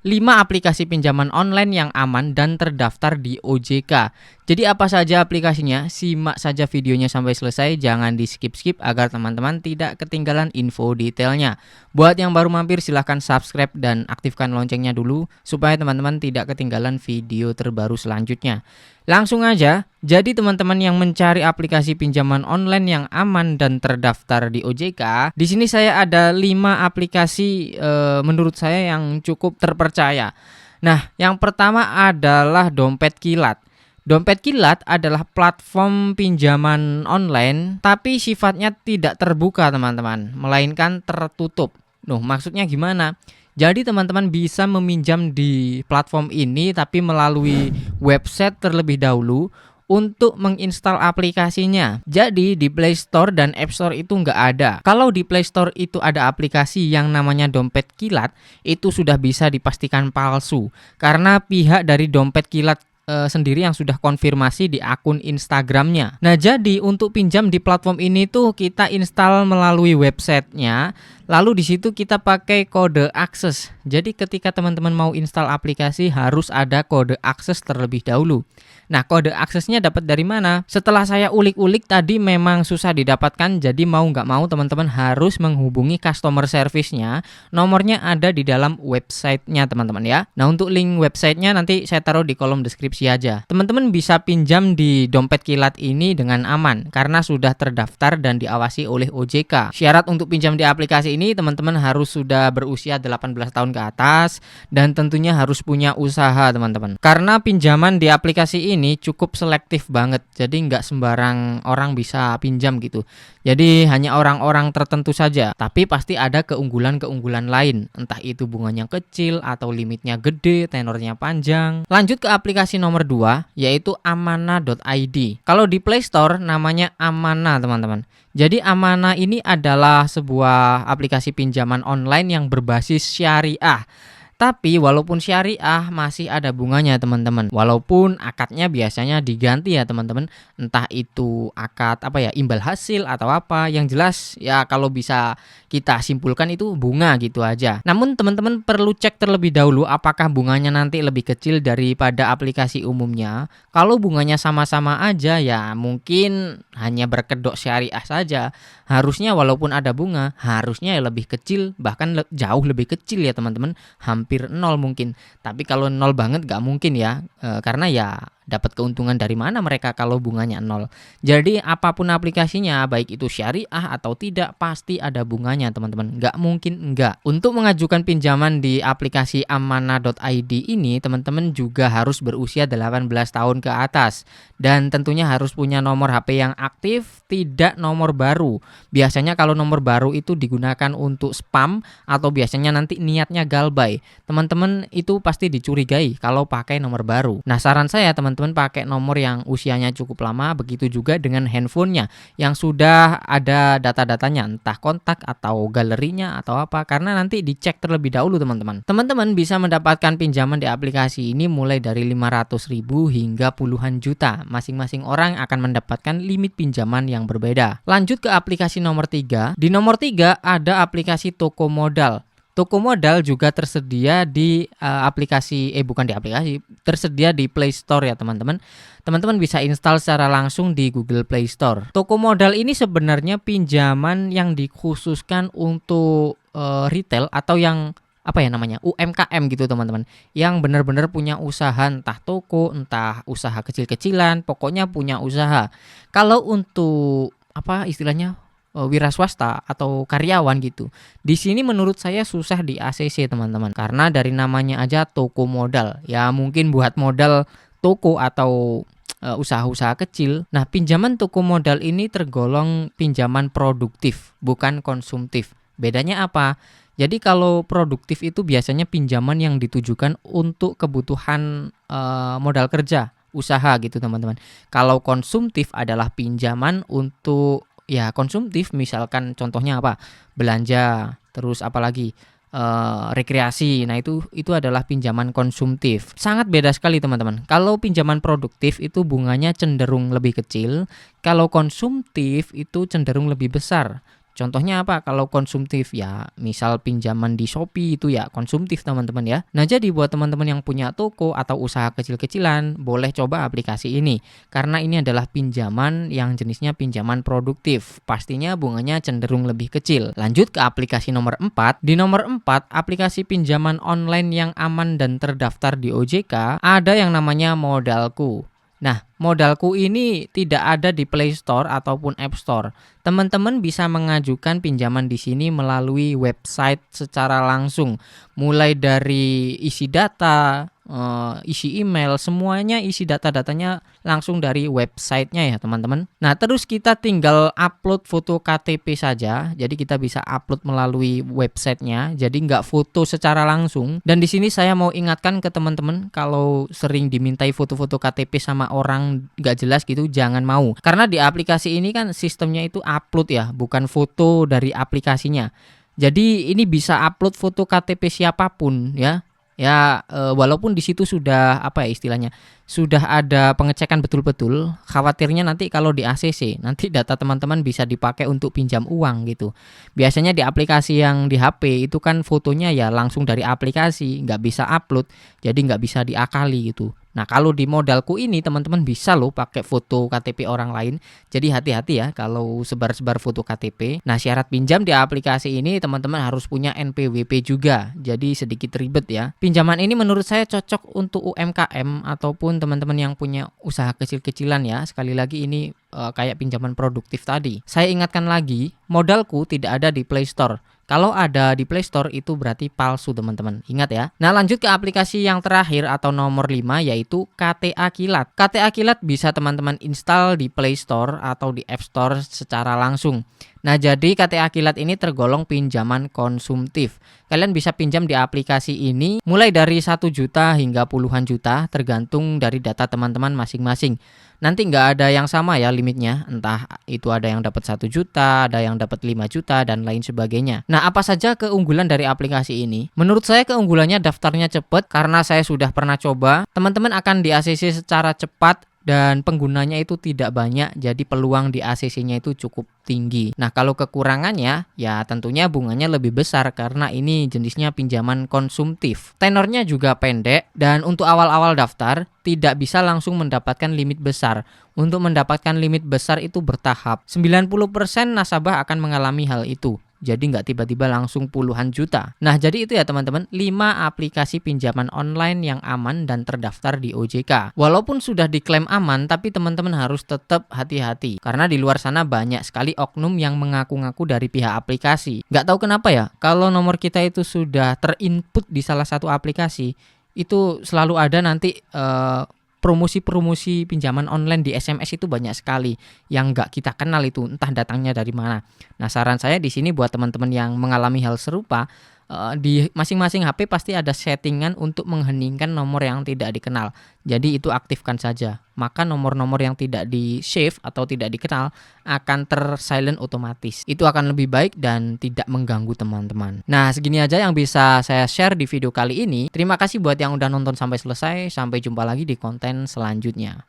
5 aplikasi pinjaman online yang aman dan terdaftar di OJK. Jadi apa saja aplikasinya? Simak saja videonya sampai selesai, jangan di skip-skip agar teman-teman tidak ketinggalan info detailnya. Buat yang baru mampir silahkan subscribe dan aktifkan loncengnya dulu supaya teman-teman tidak ketinggalan video terbaru selanjutnya. Langsung aja, jadi teman-teman yang mencari aplikasi pinjaman online yang aman dan terdaftar di OJK, di sini saya ada 5 aplikasi menurut saya yang cukup terpercaya. Nah, yang pertama adalah Dompet Kilat. Dompet Kilat adalah platform pinjaman online tapi sifatnya tidak terbuka teman-teman, melainkan tertutup. Maksudnya gimana? Jadi teman-teman bisa meminjam di platform ini tapi melalui website terlebih dahulu untuk menginstal aplikasinya. Jadi di Play Store dan App Store itu nggak ada. Kalau di Play Store itu ada aplikasi yang namanya Dompet Kilat, itu sudah bisa dipastikan palsu. Karena pihak dari Dompet Kilat sendiri yang sudah konfirmasi di akun Instagramnya. Nah, jadi untuk pinjam di platform ini tuh kita install melalui websitenya. Lalu di situ kita pakai kode akses. Jadi ketika teman-teman mau install aplikasi harus ada kode akses terlebih dahulu. Nah, kode aksesnya dapat dari mana? Setelah saya ulik-ulik tadi memang susah didapatkan, jadi mau nggak mau teman-teman harus menghubungi customer service-nya. Nomornya ada di dalam websitenya teman-teman ya. Nah, untuk link websitenya nanti saya taruh di kolom deskripsi aja. Teman-teman bisa pinjam di Dompet Kilat ini dengan aman karena sudah terdaftar dan diawasi oleh OJK. Syarat untuk pinjam di aplikasi ini teman-teman harus sudah berusia 18 tahun ke atas dan tentunya harus punya usaha teman-teman. Karena pinjaman di aplikasi ini cukup selektif banget, jadi nggak sembarang orang bisa pinjam gitu. Jadi hanya orang-orang tertentu saja, tapi pasti ada keunggulan-keunggulan lain, entah itu bunganya kecil atau limitnya gede, tenornya panjang. Lanjut ke aplikasi nomor 2, yaitu Amanah.id. Kalau di Play Store namanya Amanah teman-teman. Jadi Amanah ini adalah sebuah aplikasi pinjaman online yang berbasis syariah. Tapi walaupun syariah masih ada bunganya teman-teman. Walaupun akadnya biasanya diganti ya teman-teman. Entah itu akad imbal hasil atau apa. Yang jelas ya kalau bisa kita simpulkan itu bunga gitu aja. Namun teman-teman perlu cek terlebih dahulu apakah bunganya nanti lebih kecil daripada aplikasi umumnya. Kalau bunganya sama-sama aja ya mungkin hanya berkedok syariah saja. Harusnya walaupun ada bunga harusnya ya lebih kecil, bahkan jauh lebih kecil ya teman-teman, hampir nol mungkin. Tapi kalau nol banget gak mungkin ya, karena ya dapat keuntungan dari mana mereka kalau bunganya nol. Jadi apapun aplikasinya, baik itu syariah atau tidak, pasti ada bunganya teman-teman. Gak mungkin enggak. Untuk mengajukan pinjaman di aplikasi Amanah.id ini, teman-teman juga harus berusia 18 tahun ke atas. Dan tentunya harus punya nomor HP yang aktif, tidak nomor baru. Biasanya kalau nomor baru itu digunakan untuk spam atau biasanya nanti niatnya galbay. Teman-teman itu pasti dicurigai kalau pakai nomor baru. Nah, saran saya teman-teman pakai nomor yang usianya cukup lama, begitu juga dengan handphonenya yang sudah ada data-datanya, entah kontak atau galerinya atau apa, karena nanti dicek terlebih dahulu teman-teman. Teman-teman bisa mendapatkan pinjaman di aplikasi ini mulai dari 500.000 hingga puluhan juta. Masing-masing orang akan mendapatkan limit pinjaman yang berbeda. Lanjut ke aplikasi nomor 3. Di nomor 3 ada aplikasi Toko Modal. Toko Modal juga tersedia di tersedia di Play Store ya teman-teman. Teman-teman bisa install secara langsung di Google Play Store. Toko Modal ini sebenarnya pinjaman yang dikhususkan untuk retail atau yang UMKM gitu teman-teman, yang benar-benar punya usaha, entah toko, entah usaha kecil-kecilan, pokoknya punya usaha. Kalau untuk istilahnya wira swasta atau karyawan gitu, di sini menurut saya susah di ACC teman-teman, karena dari namanya aja Toko Modal, ya mungkin buat modal toko atau usaha-usaha kecil. Nah, pinjaman Toko Modal ini tergolong pinjaman produktif, bukan konsumtif. Bedanya apa? Jadi kalau produktif itu biasanya pinjaman yang ditujukan untuk kebutuhan modal kerja, usaha gitu teman-teman. Kalau konsumtif adalah pinjaman untuk konsumtif, misalkan contohnya belanja, terus apalagi rekreasi. Nah itu adalah pinjaman konsumtif. Sangat beda sekali teman-teman. Kalau pinjaman produktif itu bunganya cenderung lebih kecil, kalau konsumtif itu cenderung lebih besar. Contohnya apa? Kalau konsumtif ya, misal pinjaman di Shopee itu ya konsumtif teman-teman ya. Nah, jadi buat teman-teman yang punya toko atau usaha kecil-kecilan, boleh coba aplikasi ini. Karena ini adalah pinjaman yang jenisnya pinjaman produktif. Pastinya bunganya cenderung lebih kecil. Lanjut ke aplikasi nomor 4. Di nomor 4, aplikasi pinjaman online yang aman dan terdaftar di OJK, ada yang namanya Modalku. Nah, Modalku ini tidak ada di Play Store ataupun App Store. Teman-teman bisa mengajukan pinjaman di sini melalui website secara langsung. Mulai dari isi data, isi email, semuanya isi data-datanya langsung dari websitenya ya teman-teman. Nah, terus kita tinggal upload foto KTP saja. Jadi kita bisa upload melalui websitenya. Jadi nggak foto secara langsung. Dan di sini saya mau ingatkan ke teman-teman, kalau sering dimintai foto-foto KTP sama orang nggak jelas gitu, jangan mau. Karena di aplikasi ini kan sistemnya itu upload ya, bukan foto dari aplikasinya. Jadi ini bisa upload foto KTP siapapun ya. Ya, walaupun di situ sudah apa ya istilahnya, sudah ada pengecekan betul-betul, khawatirnya nanti kalau di ACC, nanti data teman-teman bisa dipakai untuk pinjam uang gitu. Biasanya di aplikasi yang di HP itu kan fotonya ya langsung dari aplikasi, nggak bisa upload, jadi nggak bisa diakali gitu. Nah, kalau di Modalku ini teman-teman bisa loh pakai foto KTP orang lain. Jadi hati-hati ya kalau sebar-sebar foto KTP. Nah, syarat pinjam di aplikasi ini teman-teman harus punya NPWP juga. Jadi sedikit ribet ya. Pinjaman ini menurut saya cocok untuk UMKM ataupun teman-teman yang punya usaha kecil-kecilan ya. Sekali lagi ini kayak pinjaman produktif tadi. Saya ingatkan lagi, Modalku tidak ada di Play Store. Kalau ada di Play Store itu berarti palsu teman-teman. Ingat ya. Nah, lanjut ke aplikasi yang terakhir atau nomor 5 yaitu KTA Kilat. KTA Kilat bisa teman-teman install di Play Store atau di App Store secara langsung. Nah, jadi KTA Kilat ini tergolong pinjaman konsumtif. Kalian bisa pinjam di aplikasi ini mulai dari 1 juta hingga puluhan juta tergantung dari data teman-teman masing-masing. Nanti nggak ada yang sama ya limitnya, entah itu ada yang dapat 1 juta, ada yang dapat 5 juta, dan lain sebagainya. Nah, apa saja keunggulan dari aplikasi ini? Menurut saya keunggulannya daftarnya cepat, karena saya sudah pernah coba. Teman-teman akan di ACC secara cepat, dan penggunanya itu tidak banyak, jadi peluang di ACC-nya itu cukup tinggi. Nah, kalau kekurangannya ya tentunya bunganya lebih besar karena ini jenisnya pinjaman konsumtif. Tenornya juga pendek, dan untuk awal-awal daftar tidak bisa langsung mendapatkan limit besar. Untuk mendapatkan limit besar itu bertahap. 90% nasabah akan mengalami hal itu. Jadi nggak tiba-tiba langsung puluhan juta. Nah, jadi itu ya teman-teman, 5 aplikasi pinjaman online yang aman dan terdaftar di OJK. Walaupun sudah diklaim aman, tapi teman-teman harus tetap hati-hati. Karena di luar sana banyak sekali oknum yang mengaku-ngaku dari pihak aplikasi. Nggak tahu kenapa ya, kalau nomor kita itu sudah terinput di salah satu aplikasi, itu selalu ada nanti promosi-promosi pinjaman online di SMS itu banyak sekali yang nggak kita kenal itu, entah datangnya dari mana. Nah, saran saya di sini buat teman-teman yang mengalami hal serupa, di masing-masing HP pasti ada settingan untuk mengheningkan nomor yang tidak dikenal. Jadi itu aktifkan saja. Maka nomor-nomor yang tidak di save atau tidak dikenal akan tersilent otomatis. Itu akan lebih baik dan tidak mengganggu teman-teman. Nah, segini aja yang bisa saya share di video kali ini. Terima kasih buat yang udah nonton sampai selesai. Sampai jumpa lagi di konten selanjutnya.